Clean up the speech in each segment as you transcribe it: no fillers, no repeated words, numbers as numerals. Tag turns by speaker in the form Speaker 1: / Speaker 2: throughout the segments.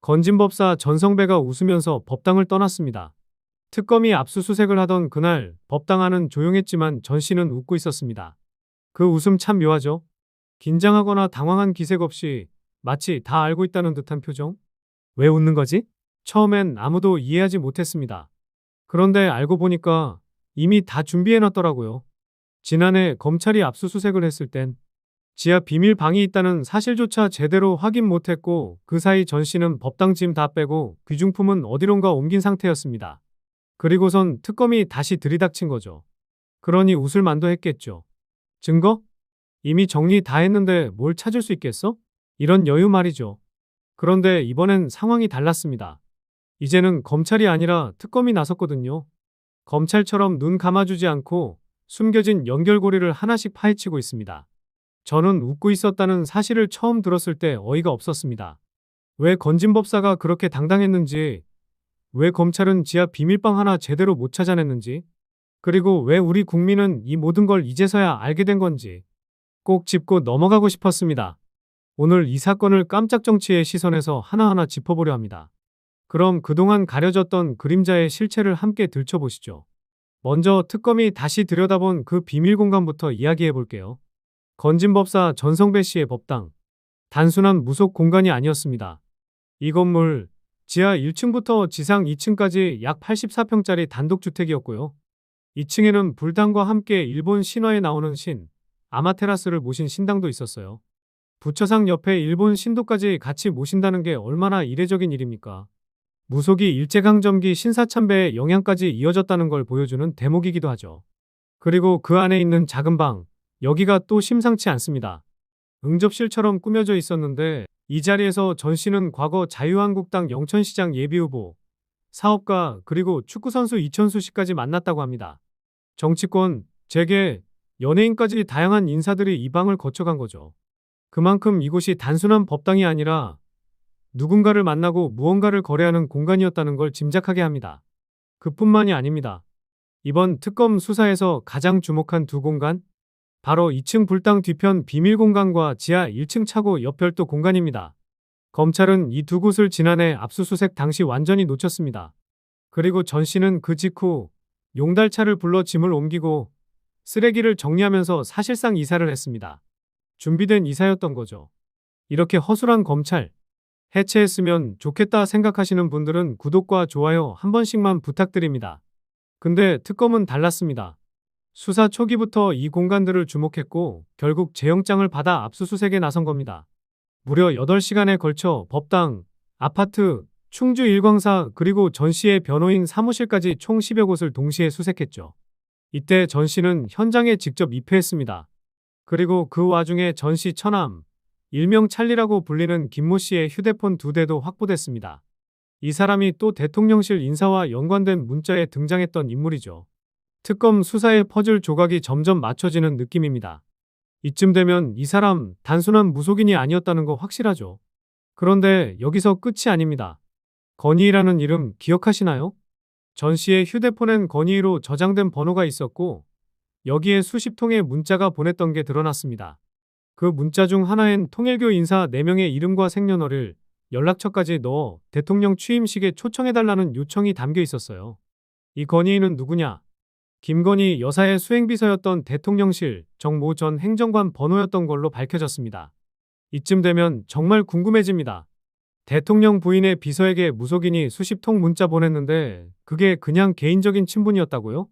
Speaker 1: 건진법사 전성배가 웃으면서 법당을 떠났습니다. 특검이 압수수색을 하던 그날 법당 안은 조용했지만 전 씨는 웃고 있었습니다. 그 웃음 참 묘하죠? 긴장하거나 당황한 기색 없이 마치 다 알고 있다는 듯한 표정? 왜 웃는 거지? 처음엔 아무도 이해하지 못했습니다. 그런데 알고 보니까 이미 다 준비해놨더라고요. 지난해 검찰이 압수수색을 했을 땐 지하 비밀방이 있다는 사실조차 제대로 확인 못했고 그 사이 전 씨는 법당 짐 다 빼고 귀중품은 어디론가 옮긴 상태였습니다. 그리고선 특검이 다시 들이닥친 거죠. 그러니 웃을 만도 했겠죠. 증거? 이미 정리 다 했는데 뭘 찾을 수 있겠어? 이런 여유 말이죠. 그런데 이번엔 상황이 달랐습니다. 이제는 검찰이 아니라 특검이 나섰거든요. 검찰처럼 눈 감아주지 않고 숨겨진 연결고리를 하나씩 파헤치고 있습니다. 저는 웃고 있었다는 사실을 처음 들었을 때 어이가 없었습니다. 왜 건진법사가 그렇게 당당했는지, 왜 검찰은 지하 비밀방 하나 제대로 못 찾아냈는지, 그리고 왜 우리 국민은 이 모든 걸 이제서야 알게 된 건지 꼭 짚고 넘어가고 싶었습니다. 오늘 이 사건을 깜짝 정치의 시선에서 하나하나 짚어보려 합니다. 그럼 그동안 가려졌던 그림자의 실체를 함께 들춰보시죠. 먼저 특검이 다시 들여다본 그 비밀 공간부터 이야기해 볼게요. 건진법사 전성배 씨의 법당. 단순한 무속 공간이 아니었습니다. 이 건물, 지하 1층부터 지상 2층까지 약 84평짜리 단독주택이었고요. 2층에는 불당과 함께 일본 신화에 나오는 신, 아마테라스를 모신 신당도 있었어요. 부처상 옆에 일본 신도까지 같이 모신다는 게 얼마나 이례적인 일입니까? 무속이 일제강점기 신사참배의 영향까지 이어졌다는 걸 보여주는 대목이기도 하죠. 그리고 그 안에 있는 작은 방, 여기가 또 심상치 않습니다. 응접실처럼 꾸며져 있었는데 이 자리에서 전 씨는 과거 자유한국당 영천시장 예비후보, 사업가 그리고 축구선수 이천수 씨까지 만났다고 합니다. 정치권, 재계, 연예인까지 다양한 인사들이 이 방을 거쳐간 거죠. 그만큼 이곳이 단순한 법당이 아니라 누군가를 만나고 무언가를 거래하는 공간이었다는 걸 짐작하게 합니다. 그뿐만이 아닙니다. 이번 특검 수사에서 가장 주목한 두 공간? 바로 2층 불당 뒤편 비밀 공간과 지하 1층 차고 옆 별도 공간입니다. 검찰은 이 두 곳을 지난해 압수수색 당시 완전히 놓쳤습니다. 그리고 전 씨는 그 직후 용달차를 불러 짐을 옮기고 쓰레기를 정리하면서 사실상 이사를 했습니다. 준비된 이사였던 거죠. 이렇게 허술한 검찰, 해체했으면 좋겠다 생각하시는 분들은 구독과 좋아요 한 번씩만 부탁드립니다. 근데 특검은 달랐습니다. 수사 초기부터 이 공간들을 주목했고 결국 재영장을 받아 압수수색에 나선 겁니다. 무려 8시간에 걸쳐 법당, 아파트, 충주 일광사 그리고 전 씨의 변호인 사무실까지 총 10여 곳을 동시에 수색했죠. 이때 전 씨는 현장에 직접 입회했습니다. 그리고 그 와중에 전 씨 처남, 일명 찰리라고 불리는 김모 씨의 휴대폰 2대도 확보됐습니다. 이 사람이 또 대통령실 인사와 연관된 문자에 등장했던 인물이죠. 특검 수사의 퍼즐 조각이 점점 맞춰지는 느낌입니다. 이쯤 되면 이 사람 단순한 무속인이 아니었다는 거 확실하죠. 그런데 여기서 끝이 아닙니다. 건희라는 이름 기억하시나요? 전 씨의 휴대폰엔 건희로 저장된 번호가 있었고 여기에 수십 통의 문자가 보냈던 게 드러났습니다. 그 문자 중 하나엔 통일교 인사 4명의 이름과 생년월일, 연락처까지 넣어 대통령 취임식에 초청해달라는 요청이 담겨 있었어요. 이 건희는 누구냐? 김건희 여사의 수행비서였던 대통령실 정모 전 행정관 번호였던 걸로 밝혀졌습니다. 이쯤 되면 정말 궁금해집니다. 대통령 부인의 비서에게 무속인이 수십 통 문자 보냈는데 그게 그냥 개인적인 친분이었다고요?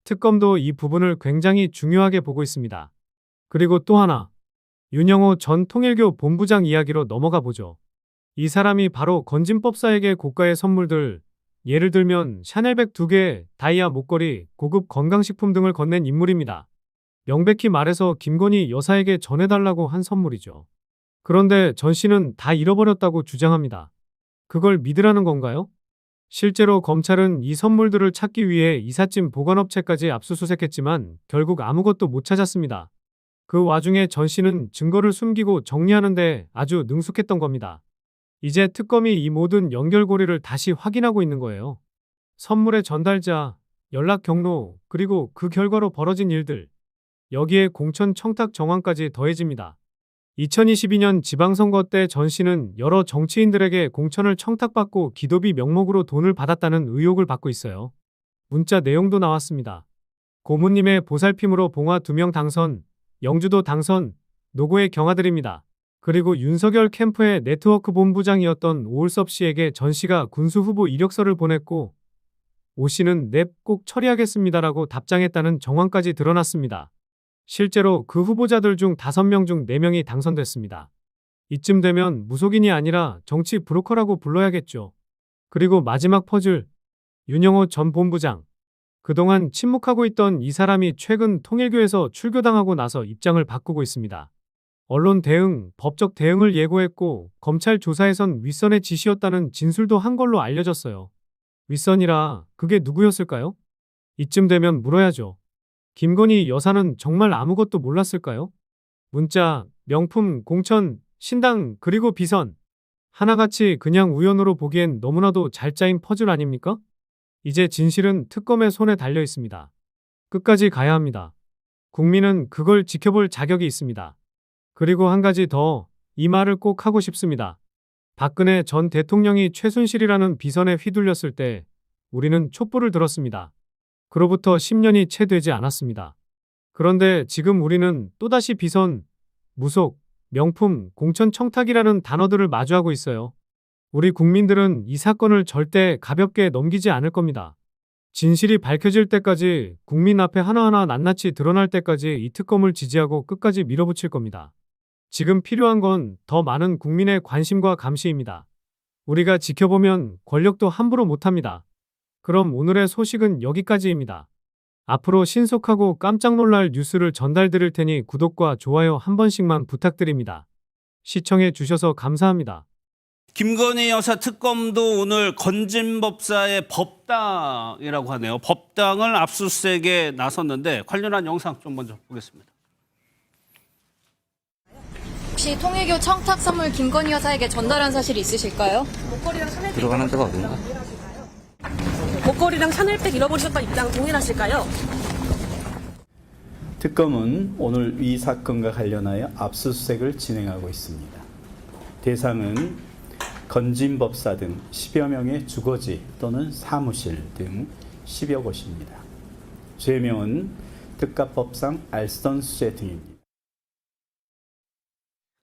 Speaker 1: 특검도 이 부분을 굉장히 중요하게 보고 있습니다. 그리고 또 하나, 윤영호 전 통일교 본부장 이야기로 넘어가 보죠. 이 사람이 바로 건진법사에게 고가의 선물들, 예를 들면 샤넬백 2개, 다이아 목걸이, 고급 건강식품 등을 건넨 인물입니다. 명백히 말해서 김건희 여사에게 전해달라고 한 선물이죠. 그런데 전 씨는 다 잃어버렸다고 주장합니다. 그걸 믿으라는 건가요? 실제로 검찰은 이 선물들을 찾기 위해 이삿짐 보관업체까지 압수수색했지만 결국 아무것도 못 찾았습니다. 그 와중에 전 씨는 증거를 숨기고 정리하는데 아주 능숙했던 겁니다. 이제 특검이 이 모든 연결고리를 다시 확인하고 있는 거예요. 선물의 전달자, 연락 경로, 그리고 그 결과로 벌어진 일들. 여기에 공천 청탁 정황까지 더해집니다. 2022년 지방선거 때 전 씨는 여러 정치인들에게 공천을 청탁받고 기도비 명목으로 돈을 받았다는 의혹을 받고 있어요. 문자 내용도 나왔습니다. 고모님의 보살핌으로 봉화 2명 당선, 영주도 당선, 노고의 경하드립니다. 그리고 윤석열 캠프의 네트워크 본부장이었던 오울섭 씨에게 전 씨가 군수 후보 이력서를 보냈고 오 씨는 넵 꼭 처리하겠습니다라고 답장했다는 정황까지 드러났습니다. 실제로 그 후보자들 중 5명 중 4명이 당선됐습니다. 이쯤 되면 무속인이 아니라 정치 브로커라고 불러야겠죠. 그리고 마지막 퍼즐, 윤영호 전 본부장. 그동안 침묵하고 있던 이 사람이 최근 통일교에서 출교당하고 나서 입장을 바꾸고 있습니다. 언론 대응, 법적 대응을 예고했고 검찰 조사에선 윗선의 지시였다는 진술도 한 걸로 알려졌어요. 윗선이라 그게 누구였을까요? 이쯤 되면 물어야죠. 김건희 여사는 정말 아무것도 몰랐을까요? 문자, 명품, 공천, 신당, 그리고 비선. 하나같이 그냥 우연으로 보기엔 너무나도 잘 짜인 퍼즐 아닙니까? 이제 진실은 특검의 손에 달려 있습니다. 끝까지 가야 합니다. 국민은 그걸 지켜볼 자격이 있습니다. 그리고 한 가지 더, 이 말을 꼭 하고 싶습니다. 박근혜 전 대통령이 최순실이라는 비선에 휘둘렸을 때 우리는 촛불을 들었습니다. 그로부터 10년이 채 되지 않았습니다. 그런데 지금 우리는 또다시 비선, 무속, 명품, 공천 청탁이라는 단어들을 마주하고 있어요. 우리 국민들은 이 사건을 절대 가볍게 넘기지 않을 겁니다. 진실이 밝혀질 때까지, 국민 앞에 하나하나 낱낱이 드러날 때까지 이 특검을 지지하고 끝까지 밀어붙일 겁니다. 지금 필요한 건 더 많은 국민의 관심과 감시입니다. 우리가 지켜보면 권력도 함부로 못합니다. 그럼 오늘의 소식은 여기까지입니다. 앞으로 신속하고 깜짝 놀랄 뉴스를 전달드릴 테니 구독과 좋아요 한 번씩만 부탁드립니다. 시청해 주셔서 감사합니다.
Speaker 2: 김건희 여사 특검도 오늘 건진법사의 법당이라고 하네요. 법당을 압수수색에 나섰는데 관련한 영상 좀 먼저 보겠습니다.
Speaker 3: 혹시 통일교 청탁 선물 김건희 여사에게 전달한 사실이 있으실까요?
Speaker 4: 목걸이랑 샤넬백
Speaker 5: 들어가는 데가 어딘가?
Speaker 4: 목걸이랑 샤넬백 잃어버리셨던 입장 동일하실까요?
Speaker 6: 특검은 오늘 이 사건과 관련하여 압수수색을 진행하고 있습니다. 대상은 건진법사 등 10여 명의 주거지 또는 사무실 등 10여 곳입니다. 죄명은 특가법상 알선수재 등입니다.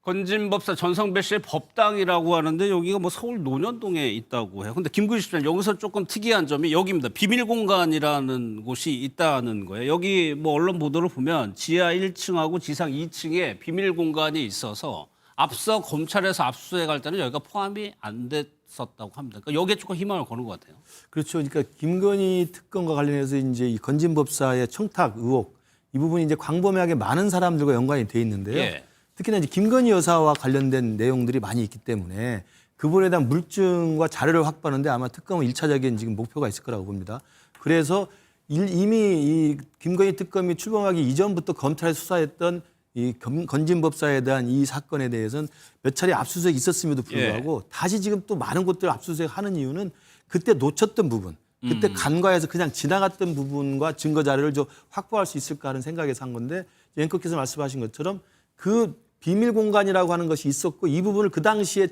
Speaker 2: 건진법사 전성배 씨의 법당이라고 하는데 여기가 뭐 서울 논현동에 있다고 해요. 근데 김구희 씨는 여기서 조금 특이한 점이 여기입니다. 비밀 공간이라는 곳이 있다는 거예요. 여기 뭐 언론 보도를 보면 지하 1층하고 지상 2층에 비밀 공간이 있어서 앞서 검찰에서 압수수색할 때는 여기가 포함이 안 됐었다고 합니다. 그러니까 여기에 조금 희망을 거는 것 같아요.
Speaker 7: 그렇죠. 그러니까 김건희 특검과 관련해서 이제 이 건진법사의 청탁 의혹 이 부분이 이제 광범위하게 많은 사람들과 연관이 돼 있는데요.
Speaker 2: 예.
Speaker 7: 특히나 이제 김건희 여사와 관련된 내용들이 많이 있기 때문에 그분에 대한 물증과 자료를 확보하는데 아마 특검은 1차적인 지금 목표가 있을 거라고 봅니다. 그래서 이미 이 김건희 특검이 출범하기 이전부터 검찰에 수사했던 이 건진법사에 대한 이 사건에 대해서는 몇 차례 압수수색이 있었음에도 불구하고 다시 지금 또 많은 곳들을 압수수색하는 이유는 그때 놓쳤던 부분, 그때 간과해서 그냥 지나갔던 부분과 증거 자료를 좀 확보할 수 있을까 하는 생각에서 한 건데 앵커께서 말씀하신 것처럼 그 비밀 공간이라고 하는 것이 있었고 이 부분을 그 당시에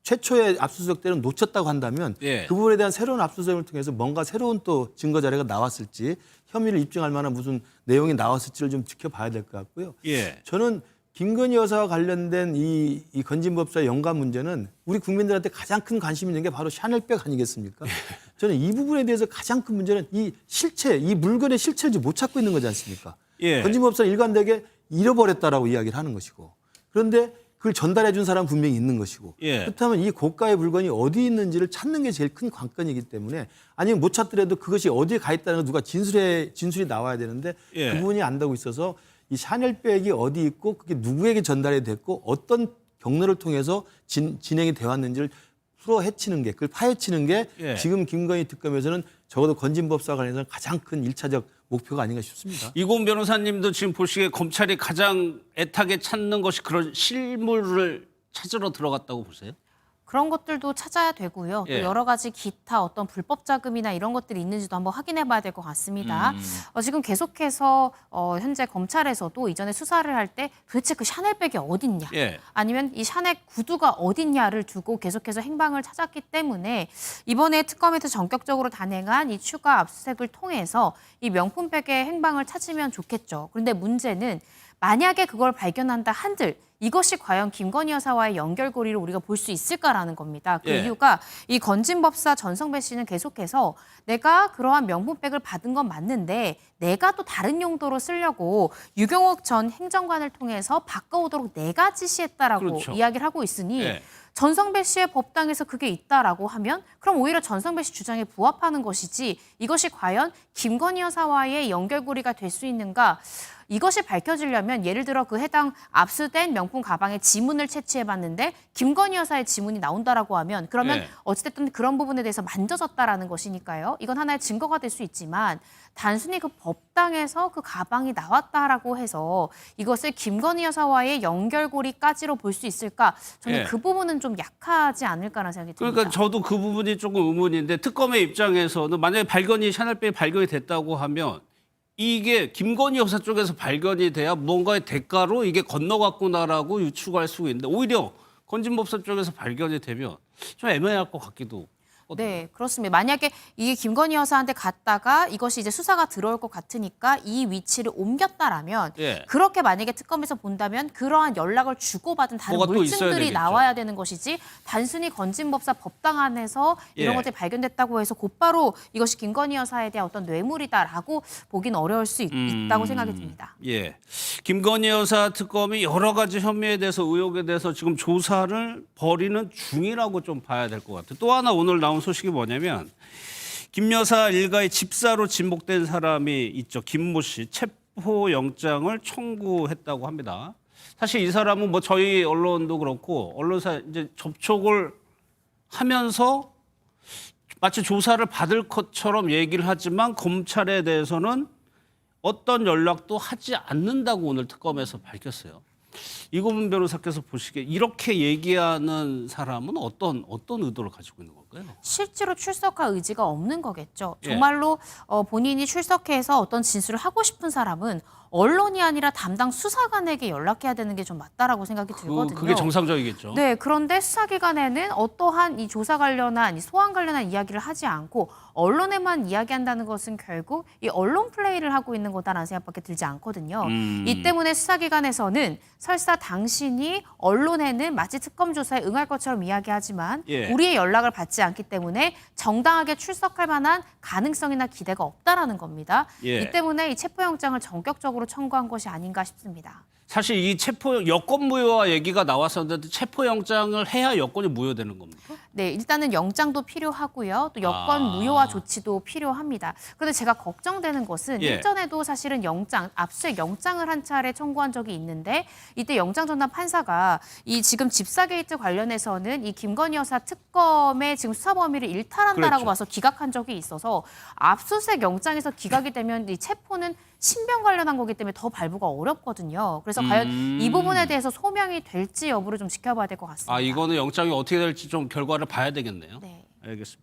Speaker 7: 최초의 압수수색 때는 놓쳤다고 한다면
Speaker 2: 예.
Speaker 7: 그 부분에 대한 새로운 압수수색을 통해서 뭔가 새로운 또 증거 자료가 나왔을지 혐의를 입증할 만한 무슨 내용이 나왔을지를 좀 지켜봐야 될 것 같고요.
Speaker 2: 예.
Speaker 7: 저는 김건희 여사와 관련된 이 건진법사의 연관 문제는 우리 국민들한테 가장 큰 관심 있는 게 바로 샤넬백 아니겠습니까? 저는 이 부분에 대해서 가장 큰 문제는 이 실체, 이 물건의 실체를 못 찾고 있는 거지 않습니까?
Speaker 2: 예.
Speaker 7: 건진법사는 일관되게 잃어버렸다라고 이야기를 하는 것이고 그런데 그걸 전달해 준 사람은 분명히 있는 것이고
Speaker 2: 예.
Speaker 7: 그렇다면 이 고가의 물건이 어디 있는지를 찾는 게 제일 큰 관건이기 때문에 아니면 못 찾더라도 그것이 어디에 가 있다는 걸 누가 진술이 나와야 되는데
Speaker 2: 예.
Speaker 7: 그 부분이 안 되고 있어서 이 샤넬백이 어디 있고 그게 누구에게 전달이 됐고 어떤 경로를 통해서 진행이 되어 왔는지를 풀어 헤치는 게 그걸 파헤치는 게
Speaker 2: 예.
Speaker 7: 지금 김건희 특검에서는 적어도 건진법사와 관련해서 가장 큰 1차적 목표가 아닌가 싶습니다.
Speaker 2: 이고은 변호사님도 지금 보시기에 검찰이 가장 애타게 찾는 것이 그런 실물을 찾으러 들어갔다고 보세요?
Speaker 5: 그런 것들도 찾아야 되고요.
Speaker 2: 예.
Speaker 5: 또 여러 가지 기타 어떤 불법 자금이나 이런 것들이 있는지도 한번 확인해 봐야 될 것 같습니다. 지금 계속해서 현재 검찰에서도 이전에 수사를 할 때 도대체 그 샤넬백이 어딨냐
Speaker 2: 예.
Speaker 5: 아니면 이 샤넬 구두가 어딨냐를 두고 계속해서 행방을 찾았기 때문에 이번에 특검에서 전격적으로 단행한 이 추가 압수수색을 통해서 이 명품백의 행방을 찾으면 좋겠죠. 그런데 문제는 만약에 그걸 발견한다 한들 이것이 과연 김건희 여사와의 연결고리를 우리가 볼 수 있을까라는 겁니다. 그
Speaker 2: 예.
Speaker 5: 이유가 이 건진법사 전성배 씨는 계속해서 내가 그러한 명품백을 받은 건 맞는데 내가 또 다른 용도로 쓰려고 유경옥 전 행정관을 통해서 바꿔오도록 내가 지시했다라고
Speaker 2: 그렇죠.
Speaker 5: 이야기를 하고 있으니
Speaker 2: 예.
Speaker 5: 전성배 씨의 법당에서 그게 있다라고 하면 그럼 오히려 전성배 씨 주장에 부합하는 것이지 이것이 과연 김건희 여사와의 연결고리가 될 수 있는가? 이것이 밝혀지려면 예를 들어 그 해당 압수된 명품 가방의 지문을 채취해봤는데 김건희 여사의 지문이 나온다라고 하면 그러면
Speaker 2: 네.
Speaker 5: 어찌됐든 그런 부분에 대해서 만져졌다라는 것이니까요. 이건 하나의 증거가 될 수 있지만 단순히 그 법당에서 그 가방이 나왔다라고 해서 이것을 김건희 여사와의 연결고리까지로 볼 수 있을까? 저는
Speaker 2: 예.
Speaker 5: 그 부분은 좀 약하지 않을까라는 생각이 듭니다.
Speaker 2: 그러니까 저도 그 부분이 조금 의문인데 특검의 입장에서는 만약에 샤넬백이 발견이 됐다고 하면 이게 김건희 여사 쪽에서 발견이 돼야 뭔가의 대가로 이게 건너갔구나라고 유추할 수 있는데 오히려 건진법사 쪽에서 발견이 되면 좀 애매할 것 같기도.
Speaker 5: 네, 그렇습니다. 만약에 이게 김건희 여사한테 갔다가 이것이 이제 수사가 들어올 것 같으니까 이 위치를 옮겼다라면
Speaker 2: 예.
Speaker 5: 그렇게 만약에 특검에서 본다면 그러한 연락을 주고받은 다른
Speaker 2: 뭐가 또 있어야
Speaker 5: 물증들이
Speaker 2: 되겠죠.
Speaker 5: 나와야 되는 것이지 단순히 건진법사 법당 안에서 이런
Speaker 2: 예.
Speaker 5: 것들이 발견됐다고 해서 곧바로 이것이 김건희 여사에 대한 어떤 뇌물이다라고 보긴 어려울 수 있다고 생각이 듭니다.
Speaker 2: 예. 김건희 여사 특검이 여러 가지 혐의에 대해서 의혹에 대해서 지금 조사를 벌이는 중이라고 좀 봐야 될 것 같아요. 또 하나 오늘 나온 소식이 뭐냐면 김 여사 일가의 집사로 지목된 사람이 있죠. 김모 씨 체포영장을 청구했다고 합니다. 사실 이 사람은 뭐 저희 언론도 그렇고 언론사 이제 접촉을 하면서 마치 조사를 받을 것처럼 얘기를 하지만 검찰에 대해서는 어떤 연락도 하지 않는다고 오늘 특검에서 밝혔어요. 이고은 변호사께서 보시기에 이렇게 얘기하는 사람은 어떤 의도를 가지고 있는 걸까요?
Speaker 5: 실제로 출석할 의지가 없는 거겠죠.
Speaker 2: 예.
Speaker 5: 정말로 본인이 출석해서 어떤 진술을 하고 싶은 사람은 언론이 아니라 담당 수사관에게 연락해야 되는 게 좀 맞다라고 생각이 들거든요.
Speaker 2: 그게 정상적이겠죠.
Speaker 5: 네, 그런데 수사기관에는 어떠한 이 조사 관련한 이 소환 관련한 이야기를 하지 않고 언론에만 이야기한다는 것은 결국 이 언론 플레이를 하고 있는 거다라는 생각밖에 들지 않거든요. 이 때문에 수사기관에서는 설사 당신이 언론에는 마치 특검 조사에 응할 것처럼 이야기하지만
Speaker 2: 예.
Speaker 5: 우리의 연락을 받지 않기 때문에 정당하게 출석할 만한 가능성이나 기대가 없다라는 겁니다.
Speaker 2: 예.
Speaker 5: 이 때문에 이 체포영장을 전격적으로 청구한 것이 아닌가 싶습니다.
Speaker 2: 사실 이 여권 무효화 얘기가 나왔었는데 체포영장을 해야 여권이 무효되는 겁니까?
Speaker 5: 네, 일단은 영장도 필요하고요. 또 여권 무효화 조치도 필요합니다. 그런데 제가 걱정되는 것은
Speaker 2: 예.
Speaker 5: 일전에도 사실은 압수수색 영장을 한 차례 청구한 적이 있는데 이때 영장 전담 판사가 이 지금 집사 게이트 관련해서는 이 김건희 여사 특검의 지금 수사 범위를 일탈한다라고
Speaker 2: 그렇죠.
Speaker 5: 봐서 기각한 적이 있어서 압수수색 영장에서 기각이 되면 이 체포는 신병 관련한 거기 때문에 더 발부가 어렵거든요. 그래서 과연 이 부분에 대해서 소명이 될지 여부를 좀 지켜봐야 될 것 같습니다.
Speaker 2: 이거는 영장이 어떻게 될지 좀 결과를 봐야 되겠네요.
Speaker 5: 네.
Speaker 2: 알겠습니다.